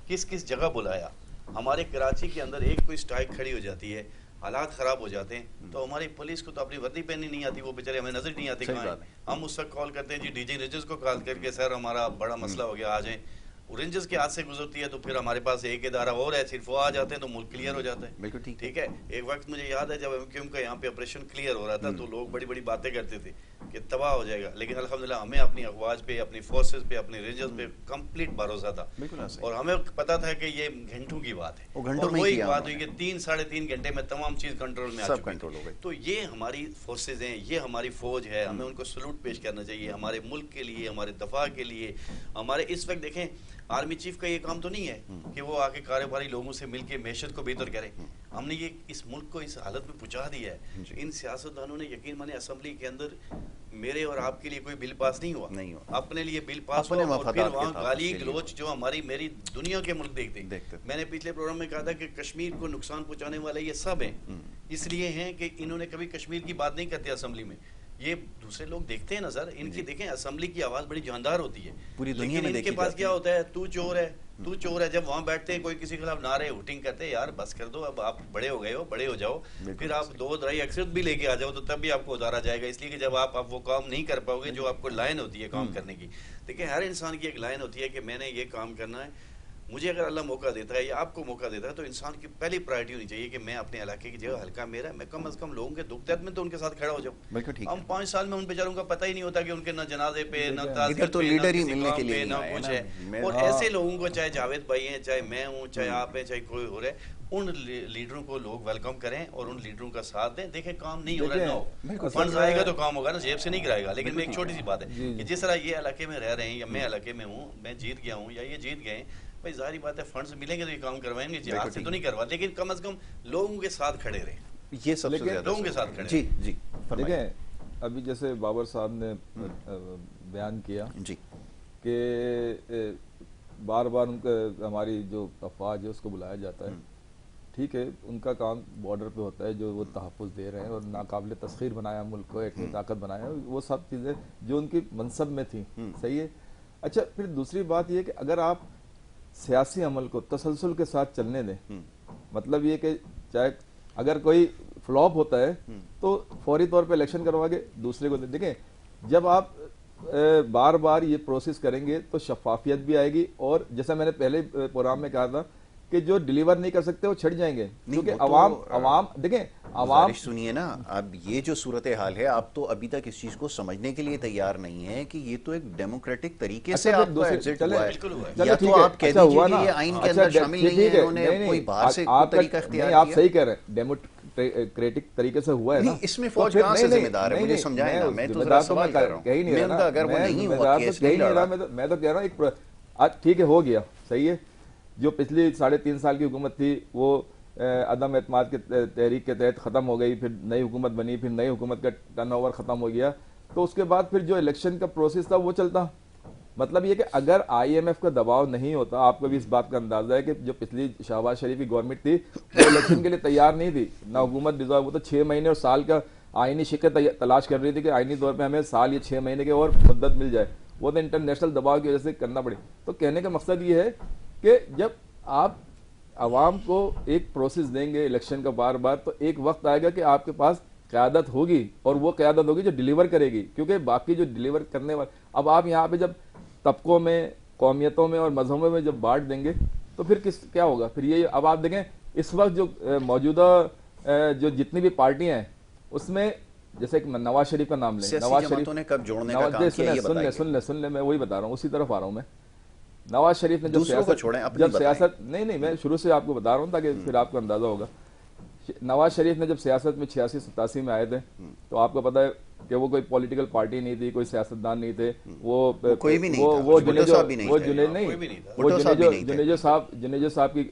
کس کس جگہ بلایا. ہمارے کراچی کے اندر ایک کوئی اسٹرائک کھڑی ہو جاتی ہے, حالات خراب ہو جاتے ہیں تو ہماری پولیس کو تو اپنی وردی پہننی نہیں آتی, وہ بیچارے ہمیں نظر نہیں آتے کہاں ہیں. ہم اس وقت کال کرتے ہیں جی ڈی جی رینجرز کو کال کر کے سر ہمارا بڑا مسئلہ ہو گیا آ جائیں. رینجرز کے ہاتھ سے گزرتی ہے تو پھر ہمارے پاس ایک ادارہ اور ہے, صرف وہ آ جاتے ہیں تو ملک کلیئر ہو جاتا ہے. بالکل ٹھیک ہے. ایک وقت مجھے یاد ہے جب ایم کیو ایم کا یہاں پہ آپریشن کلیئر ہو رہا تھا تو لوگ بڑی بڑی باتیں کرتے تھے کہ تباہ ہو جائے گا, لیکن الحمدللہ ہمیں اپنی افواج پہ, اپنی فورسز پہ, اپنے رینجرز پہ کمپلیٹ بھروسہ تھا اور ہمیں پتا تھا کہ یہ گھنٹوں کی بات ہے. اور وہی بات ہوئی کہ 3-3.5 گھنٹے میں تمام چیز کنٹرول میں آ چکی. تو یہ ہماری فورسز ہیں, یہ ہماری فوج ہے, ہمیں ان کو سلوٹ پیش کرنا چاہیے ہمارے ملک کے لیے, ہمارے دفاع کے لیے. ہمارے اس وقت دیکھیں آرمی چیف کا یہ کام تو نہیں ہے کہ وہ آ کے کاروباری لوگوں سے مل کے معیشت کو بہتر کرے. ہم نے یہ اس ملک کو اس حالت میں پہنچا دیا ہے. ان سیاستدانوں نے یقین مانے اسمبلی کے اندر میرے اور آپ کے لیے کوئی بل پاس نہیں ہوا, اپنے لیے بل پاس ہوا اور پھر وہاں گالی گلوچ جو ہماری میری دنیا کے ملک دیکھتے. میں نے پچھلے پروگرام میں کہا تھا کہ کشمیر کو نقصان پہنچانے والے یہ سب ہیں, اس لیے ہیں کہ انہوں نے کبھی کشمیر کی بات نہیں کرتے اسمبلی میں. یہ دوسرے لوگ دیکھتے ہیں نا سر, ان کی دیکھیں اسمبلی کی آواز بڑی جاندار ہوتی ہے پوری دنیا میں. ان کے پاس کیا ہوتا ہے تو چور ہے, تو چور ہے. جب وہاں بیٹھتے ہیں کوئی کسی کے خلاف نعرے ہوٹنگ کرتے ہیں, یار بس کر دو, اب آپ بڑے ہو گئے ہو, بڑے ہو جاؤ, پھر آپ 2 درائی اکثریت بھی لے کے آ جاؤ تو تب بھی آپ کو اتارا جائے گا, اس لیے کہ جب آپ وہ کام نہیں کر پاؤ گے جو آپ کو لائن ہوتی ہے کام کرنے کی. دیکھیں ہر انسان کی ایک لائن ہوتی ہے کہ میں نے یہ کام کرنا ہے. مجھے اگر اللہ موقع دیتا ہے یا آپ کو موقع دیتا ہے تو انسان کی پہلی پرائرٹی ہونی چاہیے کہ میں اپنے علاقے کی جگہ ہلکا میرا ہے, میں کم از کم لوگوں کے دکھ درد میں تو ان کے ساتھ کھڑا ہو جاؤں. ہم 5 سال میں ان بیچاروں کا پتہ ہی نہیں ہوتا کہ ان کے نہ جنازے پہ, نہ تعزیت پہ, نہ کسی کام پہ, نہ کچھ ہے. اور ایسے لوگوں کو, چاہے جاوید بھائی ہیں, چاہے میں ہوں, چاہے آپ ہیں, چاہے کوئی ہو رہا ہے, ان لیڈروں کو لوگ ویلکم کریں اور ان لیڈروں کا ساتھ دیں. دیکھیں کام نہیں ہو رہا ہے, نو فنڈز آئے گا تو کام ہوگا نا, جیب سے نہیں کرائے گا. لیکن میں ایک چھوٹی سی بات ہے کہ جس طرح یہ علاقے میں رہ رہے ہیں یا میں علاقے میں ہوں, میں جیت گیا ہوں یا یہ جیت گئے, بھائی ظاہری بات ہے فنڈز ملیں گے تو یہ کام کروائیں گے, جہاد سے تو نہیں کروا, لیکن کم از کم لوگوں کے ساتھ کھڑے رہیں. یہ سب سے زیادہ لوگوں کے ساتھ کھڑے. جی جی دیکھیں ابھی جیسے بابر صاحب نے بیان کیا جی کہ بار بار ان کا ہماری جو افواج ہے اس کو بلایا جاتا ہے، ٹھیک ہے، ان کا کام بارڈر پہ ہوتا ہے جو وہ تحفظ دے رہے ہیں اور ناقابل تسخیر بنایا ملک کو، ایٹمی طاقت بنایا، وہ سب چیزیں جو ان کی منصب میں تھیں، صحیح ہے۔ اچھا پھر دوسری بات یہ کہ اگر آپ سیاسی عمل کو تسلسل کے ساتھ چلنے دیں، مطلب یہ کہ چاہے اگر کوئی فلاپ ہوتا ہے تو فوری طور پہ الیکشن کروا کے دوسرے کو دیکھیں، جب آپ بار بار یہ پروسیس کریں گے تو شفافیت بھی آئے گی، اور جیسا میں نے پہلے پروگرام میں کہا تھا کہ جو ڈیلیور نہیں کر سکتے وہ چھٹ جائیں گے، کیونکہ عوام دیکھیں عوام سنیے نا، اب یہ جو صورتحال ہے آپ تو ابھی تک اس چیز کو سمجھنے کے لیے تیار نہیں ہے کہ یہ تو ایک ڈیموکریٹک طریقے سے آپ کا ایگزٹ ہوا ہے، یا تو آپ کہہ دیجئے کہ یہ آئین کے اندر شامل نہیں ہے، انہوں نے کوئی باہر سے کوئی طریقہ اختیار کیا۔ آپ صحیح کہہ رہے ہیں، ڈیموکریٹک طریقے سے ہوا ہے نا، اس میں فوج کہاں سے ذمہ دار ہے؟ مجھے سمجھائیں نا، میں تو ذرا سوال کر رہا ہوں، کہیں نہیں رہا، اگر وہ نہیں ہوا کیس نہیں لڑا، میں تو کہہ رہا ہوں آج ٹھیک ہے ہو گیا، صحیح ہے، جو پچھلی 3.5 سال کی حکومت تھی وہ عدم اعتماد کے تحریک کے تحت ختم ہو گئی، پھر نئی حکومت بنی، پھر نئی حکومت کا ٹرن اوور ختم ہو گیا، تو اس کے بعد پھر جو الیکشن کا پروسیس تھا وہ چلتا۔ مطلب یہ کہ اگر آئی ایم ایف کا دباؤ نہیں ہوتا، آپ کو بھی اس بات کا اندازہ ہے کہ جو پچھلی شہباز شریف کی گورنمنٹ تھی وہ الیکشن کے لیے تیار نہیں تھی، نہ حکومت ڈیزالو، وہ تو 6 مہینے اور سال کا آئینی شکل تلاش کر رہی تھی کہ آئینی طور پہ ہمیں سال یا 6 مہینے کے اور مدت مل جائے، وہ تو انٹرنیشنل دباؤ کی وجہ سے کرنا پڑی۔ تو کہنے کا مقصد یہ ہے کہ جب آپ عوام کو ایک پروسیس دیں گے الیکشن کا بار بار، تو ایک وقت آئے گا کہ آپ کے پاس قیادت ہوگی، اور وہ قیادت ہوگی جو ڈیلیور کرے گی، کیونکہ باقی جو ڈیلیور کرنے والے، اب آپ یہاں پہ جب طبقوں میں، قومیتوں میں اور مذہبوں میں جب بانٹ دیں گے تو پھر کیا ہوگا؟ پھر یہ اب آپ دیکھیں اس وقت جو موجودہ جو جتنی بھی پارٹیاں ہیں اس میں جیسے کہ نواز شریف کا نام لیں، نواز شریف نے کب جوڑنے کا کام کیا یہ بتائیے۔ سن لیں میں وہی بتا رہا ہوں، اسی طرف آ رہا ہوں میں۔ نواز شریف نے جب سیاست نہیں میں شروع سے آپ کو بتا رہا ہوں تاکہ پھر آپ کو اندازہ ہوگا۔ نواز شریف نے جب سیاست میں 86-87 میں آئے تھے تو آپ کو پتہ ہے کہ وہ کوئی پولیٹیکل پارٹی نہیں تھی، کوئی سیاستدان نہیں تھے، وہ جنیجو صاحب کی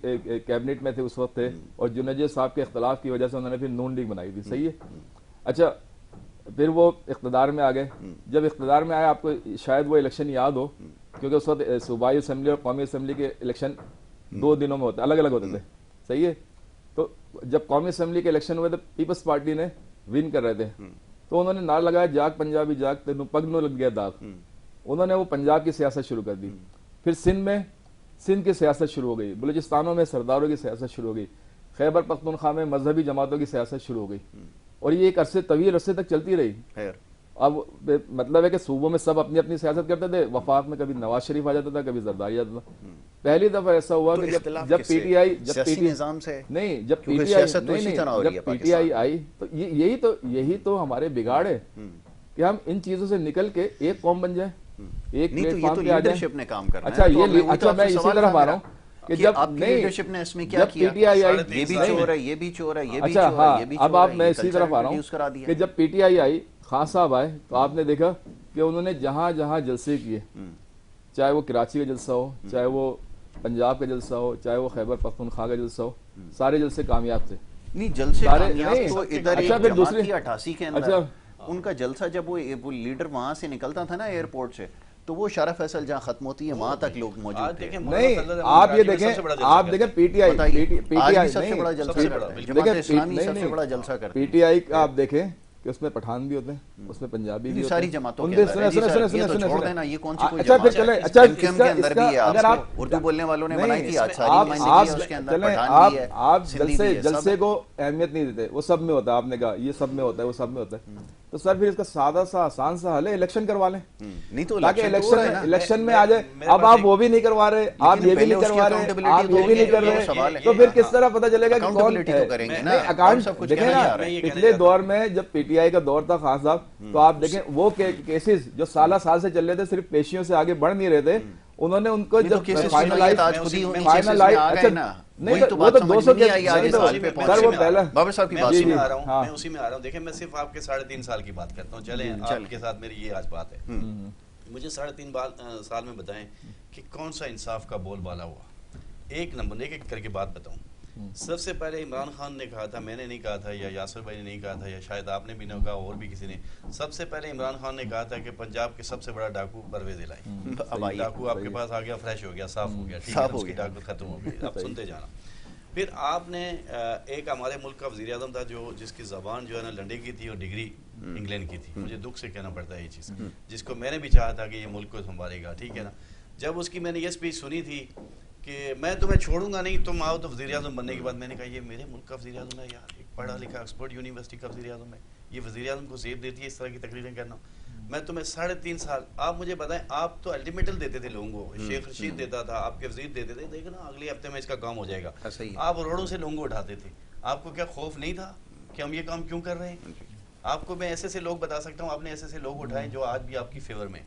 کیبنٹ میں تھے اس وقت تھے، اور جنیجو صاحب کے اختلاف کی وجہ سے انہوں نے پھر نون لیگ بنائی تھی، صحیح ہے۔ اچھا پھر وہ اقتدار میں آ گئے، جب اقتدار میں آئے آپ کو شاید وہ الیکشن یاد ہو، کیونکہ اس وقت صوبائی اسمبلی اور قومی اسمبلی کے الیکشن 2 دنوں میں ہوتے، الگ الگ ہوتے تھے، صحیح ہے۔ تو جب قومی اسمبلی کے الیکشن ہوئے تو پیپلز پارٹی نے ون کر رہے تھے، تو انہوں نے نعرہ لگایا جاگ پنجابی جاگ تینوں پگ نو لگ گیا داغ، انہوں نے وہ پنجاب کی سیاست شروع کر دی۔ پھر سندھ کی سیاست شروع ہو گئی، بلوچستانوں میں سرداروں کی سیاست شروع ہو گئی، خیبر پختونخوا میں مذہبی جماعتوں کی سیاست شروع ہو گئی، اور یہ ایک طویل عرصے تک چلتی رہی۔ اب مطلب ہے کہ صوبوں میں سب اپنی اپنی سیاست کرتے تھے، وفاق میں کبھی نواز شریف آ جاتا تھا، کبھی زرداری آ جاتا تھا۔ پہلی دفعہ ایسا ہوا کہ جب پی ٹی آئی آئی تو یہی تو ہمارے بگاڑ ہے کہ ہم ان چیزوں سے نکل کے ایک قوم بن جائیں، ایک پلیٹ فارم پہ آ جائیں۔ اچھا میں اسی طرف آ رہا ہوں کہ جب پی ٹی آئی آئی، اچھا ہاں اب آپ میں اسی طرف آ رہا ہوں کہ جب پی ٹی آئی آئی، خان صاحب آئے تو آپ نے دیکھا کہ انہوں نے جہاں جہاں جلسے کیے، چاہے وہ کراچی کا جلسہ ہو، چاہے وہ پنجاب کا جلسہ ہو، چاہے وہ خیبر پختونخوا کا جلسہ ہو، سارے جلسے کامیاب تھے۔ اچھا ان کا جلسہ جب وہ لیڈر وہاں سے نکلتا تھا نا ایئرپورٹ سے، تو وہ شارع فیصل جہاں ختم ہوتی ہے وہاں تک لوگ موجود تھے۔ نہیں آپ یہ دیکھیں پی ٹی آئی کا آپ دیکھیں کہ اس میں پٹھان بھی ہوتے ہیں، اس میں پنجابی بھی ہوتے ہیں، ساری جماعتوں کے اندر یہ کون سی کوئی جماعت ہے؟ ان کے اندر بھی ہے، اگر آپ اردو بولنے والوں نے بنائی تھی، اس کے اندر پٹھان بھی ہے، آپ جلسے کو اہمیت نہیں دیتے، وہ سب میں ہوتا ہے، آپ نے کہا یہ سب میں ہوتا ہے، وہ سب میں ہوتا ہے، تو سر پھر اس کا سادہ سا آسان سا حل ہے الیکشن کروا لیں، تاکہ الیکشن میں آ جائے۔ اب آپ وہ بھی نہیں کروا رہے، آپ یہ بھی نہیں کروا رہے، آپ یہ بھی نہیں کر رہے، تو پھر کس طرح پتہ چلے گا کہ کون ہے؟ اکاؤنٹ دیکھیں نا، پچھلے دور میں جب پی ٹی آئی کا دور تھا خان صاحب، تو آپ دیکھیں وہ کیسز جو سالہ سال سے چل رہے تھے، صرف پیشیوں سے آگے بڑھ نہیں رہے تھے، انہوں نے ان کو جب فائنلائز، نہیں تو وہ تو 200 کے سر وہ پہلا بابر صاحب کی بات میں آ رہا ہوں، میں اسی میں آ رہا ہوں۔ دیکھیں میں صرف آپ کے 3.5 سال کی بات کرتا ہوں، چلیں آپ کے ساتھ میری یہ آج بات ہے، مجھے 3.5 سال میں بتائیں کہ کون سا انصاف کا بول بالا ہوا؟ ایک نمبر ایک ایک کر کے بات بتاؤں۔ سب سے پہلے عمران خان نے کہا تھا, میں نے نہیں کہا تھا, یا یاسر بھائی نے نہیں کہا تھا, یا شاید آپ نے بھی نہ کہا, اور بھی کسی نے. سب سے پہلے عمران خان نے کہا تھا کہ پنجاب کے سب سے بڑا ڈاکو پرویز الہی. ڈاکو آپ کے پاس آ گیا, فریش ہو گیا, صاف ہو گیا, ٹھیک ہے, اس کی ڈاکو ختم ہو گئی. آپ سنتے جانا. پھر آپ نے ایک ہمارے ملک کا وزیر اعظم تھا جو جس کی زبان جو ہے نا لنڈے کی تھی اور ڈگری انگلینڈ کی تھی. مجھے دکھ سے کہنا پڑتا ہے یہ چیز, جس کو میں نے بھی چاہا تھا کہ یہ ملک کو سنبھالے گا, ٹھیک ہے نا. جب اس کی میں نے یہ اسپیچ سنی تھی کہ میں تمہیں چھوڑوں گا نہیں, تم آؤ تو وزیر اعظم بننے کے بعد, میں نے کہا یہ میرے ملک کا وزیر اعظم ہے یار, ایک پڑھا لکھا آکسفورڈ یونیورسٹی کا وزیر اعظم ہے, یہ وزیر اعظم کو زیب دیتی ہے اس طرح کی تقریریں کرنا. میں تمہیں 3.5 سال, آپ مجھے بتائیں, آپ تو الٹیمیٹل دیتے تھے لوگوں کو, شیخ رشید دیتا تھا, آپ کے وزیر دیتے تھے, دیکھنا اگلے ہفتے میں اس کا کام ہو جائے گا. آپ روڈوں سے لوگوں کو اٹھاتے تھے. آپ کو کیا خوف نہیں تھا کہ ہم یہ کام کیوں کر رہے ہیں؟ آپ کو میں ایسے ایسے لوگ بتا سکتا ہوں, آپ نے ایسے ایسے لوگ اٹھائے جو آج بھی آپ کی فیور میں.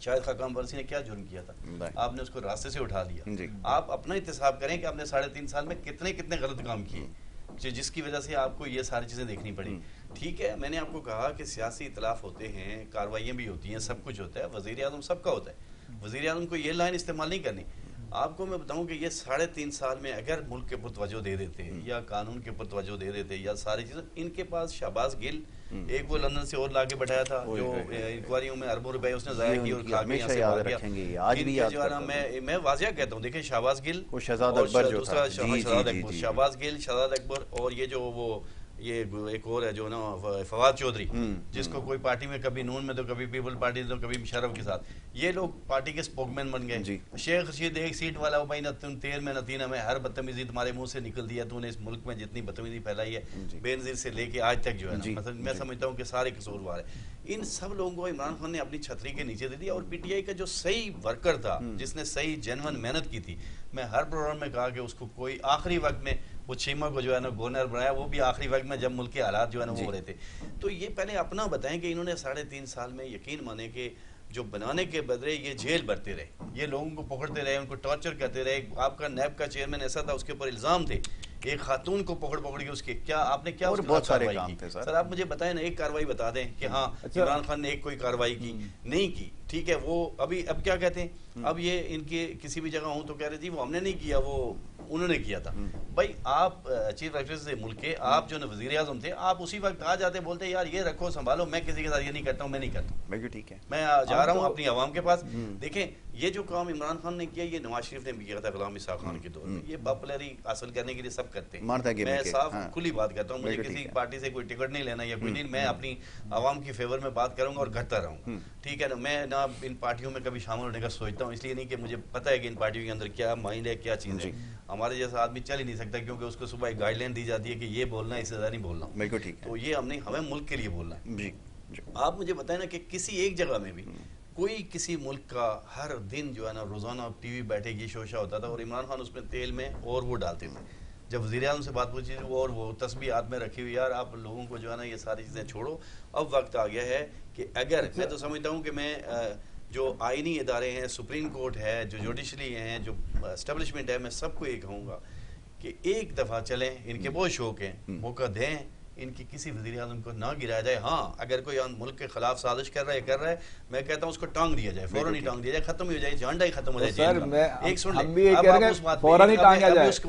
شاید خاقان ورسی نے کیا جرم کیا تھا, آپ نے اس کو راستے سے اٹھا دیا. آپ اپنا احتساب کریں کہ آپ نے 3.5 سال میں کتنے غلط کام کیے جس کی وجہ سے آپ کو یہ ساری چیزیں دیکھنی پڑی. ٹھیک ہے, میں نے آپ کو کہا کہ سیاسی اختلاف ہوتے ہیں, کاروائیاں بھی ہوتی ہیں, سب کچھ ہوتا ہے, وزیر اعظم سب کا ہوتا ہے. وزیر اعظم کو یہ لائن استعمال نہیں کرنی. آپ کو میں بتاؤں کہ یہ 3.5 سال میں اگر ملک کے اوپر توجہ دے دیتے یا قانون کے اوپر توجہ دے دیتے یا ساری چیزیں, ان کے پاس شہباز گل ایک وہ لندن سے اور لا کے بٹھایا تھا جو انکوائریوں میں اربوں روپے اس نے ضائع کی اور کھا کے یہاں سے بھاگ گیا. میں واضح کہتا ہوں, دیکھیں شہباز گل اور دوسرا شہباز گل, شہزاد اکبر, اور یہ جو وہ یہ ایک اور ہے جو نا فواد چودھری, جس کو کوئی پارٹی میں کبھی نون میں تو کبھی پیپل پارٹی تو کبھی مشرف کے ساتھ, یہ لوگ پارٹی کے اسپوک مین بن گئے. شیخ رشید ایک سیٹ والا, وہ بھائی نہ تم 13 میں نہ 3 میں, ہر بدتمیزی تمہارے منہ سے نکل دیا, تو نے اس ملک میں جتنی بدتمیزی پھیلائی ہے بے نظیر سے لے کے آج تک جو ہے نا, مثلا میں سمجھتا ہوں کہ سارے قصوروار ہیں. ان سب لوگوں کو عمران خان نے اپنی چھتری کے نیچے دے دیا. اور پی ٹی آئی کا جو صحیح ورکر تھا, جس نے صحیح جینون محنت کی تھی, میں ہر پروگرام میں کہا کہ اس کو کوئی آخری وقت میں, وہ چیمہ کو جو ہے نا گورنر بنایا, وہ بھی آخری وقت میں جب ملک کے حالات جو ہے نا وہ ہو رہے تھے. تو یہ پہلے اپنا بتائیں کہ انہوں نے 3.5 سال میں یقین مانے کہ جو بنانے کے بدلے یہ جیل بھرتے رہے, یہ لوگوں کو پکڑتے رہے, ان کو ٹارچر کرتے رہے. آپ کا نیب کا چیئرمین ایسا تھا, اس کے اوپر الزام تھے ایک خاتون کو پکڑ کے اس کے, کیا آپ نے کیا بہت سارے کام تھے سر, آپ مجھے بتائیں نا, ایک کاروائی بتا دیں کہ ہاں عمران خان نے ایک کوئی کاروائی کی نہیں کی. ٹھیک ہے, وہ اب کیا کہتے ہیں, اب یہ ان کے کسی بھی جگہ ہوں تو کہہ رہے تھی وہ ہم نے نہیں کیا, وہ انہوں نے کیا تھا. بھائی آپ چیف ایکٹریس سے ملک کے, آپ جو وزیر اعظم تھے, آپ اسی وقت آ جاتے, بولتے یار یہ رکھو سنبھالو, میں کسی کے ساتھ یہ نہیں کرتا ہوں, میں نہیں کرتا ہوں, ٹھیک ہے, میں جا رہا ہوں اپنی عوام کے پاس. دیکھیں یہ جو کام عمران خان نے کیا, یہ نواز شریف نے بھی کیا تھا غلام اسحاق خان کے دور میں. یہ پاپولری حاصل کرنے کے لیے سب کرتے ہیں, میں صاف کھلی بات کرتا ہوں, مجھے کسی پارٹی سے کوئی ٹکٹ نہیں لینا یا کوئی نہیں, میں اپنی عوام کی فیور میں بات کروں گا اور کرتا رہوں گا. ٹھیک ہے نا, میں نہ ان پارٹیوں میں کبھی شامل ہونے کا سوچتا ہوں, اس لیے نہیں کہ مجھے پتہ ہے کہ ان پارٹیوں کے اندر کیا مائنڈ ہے, کیا چیز ہے. ہمارے جیسا آدمی چل ہی نہیں سکتا, کیونکہ اس کو صبح ایک گائیڈ لائن دی جاتی ہے کہ یہ بولنا ہے, اس سے زیادہ نہیں بولنا. بالکل ٹھیک. تو یہ ہمیں ملک کے لیے بولنا ہے. آپ مجھے بتائیں نا کہ کسی ایک جگہ میں بھی کوئی کسی ملک کا ہر دن جو ہے نا روزانہ ٹی وی بیٹھے گی شوشہ ہوتا تھا, اور عمران خان اس میں تیل میں اور وہ ڈالتے تھے. جب وزیر اعظم سے بات پوچھی اور وہ تسبیح ہاتھ میں رکھی ہوئی, یار آپ لوگوں کو جو ہے نا یہ ساری چیزیں چھوڑو, اب وقت آ گیا ہے کہ اگر میں تو سمجھتا ہوں کہ میں جو آئینی ادارے ہیں, سپریم کورٹ ہے, جو جوڈیشری ہیں, جو اسٹیبلشمنٹ ہے, میں سب کو یہ کہوں گا کہ ایک دفعہ چلیں, ان کے بہت شوق ہیں, موقع دیں, ان کی کسی وزیر اعظم کو نہ گرایا جائے. ہاں اگر کوئی ملک کے خلاف سازش کر رہا ہے, میں کہتا ہوں اس کو ٹانگ دیا جائے, فوراً ہی ٹانگ دیا جائے, ختم ہو جائے, جھانڈا ہی ختم ہو جائے. ایک سن لیں, فوراً ہی ٹانگا جائے, اس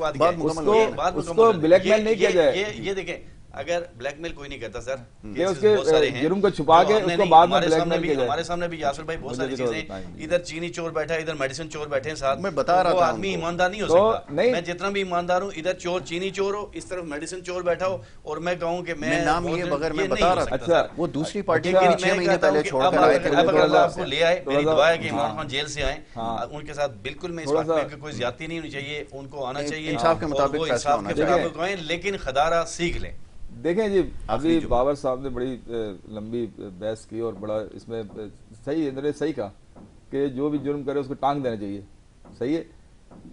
کو بلیک میل نہیں کیا جائے. یہ دیکھیں, اگر بلیک میل کوئی نہیں کرتا سر, کہ اس کے جرم کو چھپا کے اس کو بعد میں بلیک میل کیا جائے. ہمارے سامنے بھی یاسر بھائی بہت ساری چیزیں, ادھر چینی چور بیٹھا ہے, ادھر میڈیسن چور بیٹھے ہیں ساتھ. میں بتا رہا تھا, وہ آدمی ایماندار نہیں ہو سکتا. میں جتنا بھی ایماندار ہوں, ادھر چور چینی چور ہو, اس طرف میڈیسن چور بیٹھا ہو, اور میں کہوں کہ میں نام لیے بغیر میں بتا رہا تھا, وہ دوسری پارٹی کے 6 مہینے پہلے چھوڑ کر آئے تھے. اب اگر اللہ آپ کو لے آئے, میری دعا ہے کہ عمران خان جیل سے آئیں, ان کے ساتھ بالکل میں اس بات میں کوئی زیادتی نہیں ہونی چاہیے, ان کو آنا چاہیے انصاف کے مطابق ہوئیں, لیکن خدارہ سیکھ لیں. دیکھیں جی, ابھی بابر صاحب نے بڑی لمبی بحث کی اور بڑا اس میں صحیح کہا کہ جو بھی جرم کرے اس کو ٹانگ دینا چاہیے. صحیح ہے,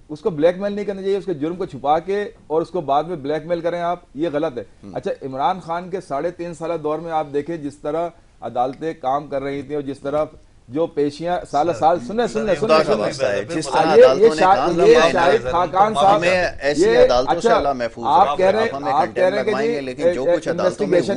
اس کو بلیک میل نہیں کرنا چاہیے, اس کے جرم کو چھپا کے اور اس کو بعد میں بلیک میل کریں آپ, یہ غلط ہے. اچھا, عمران خان کے 3.5 سالہ دور میں آپ دیکھیں جس طرح عدالتیں کام کر رہی تھیں اور جس طرح جو پیشیاں سال سن شاہد خاقان صاحب, آپ کہہ رہے ہیں کہ انویسٹیگیشن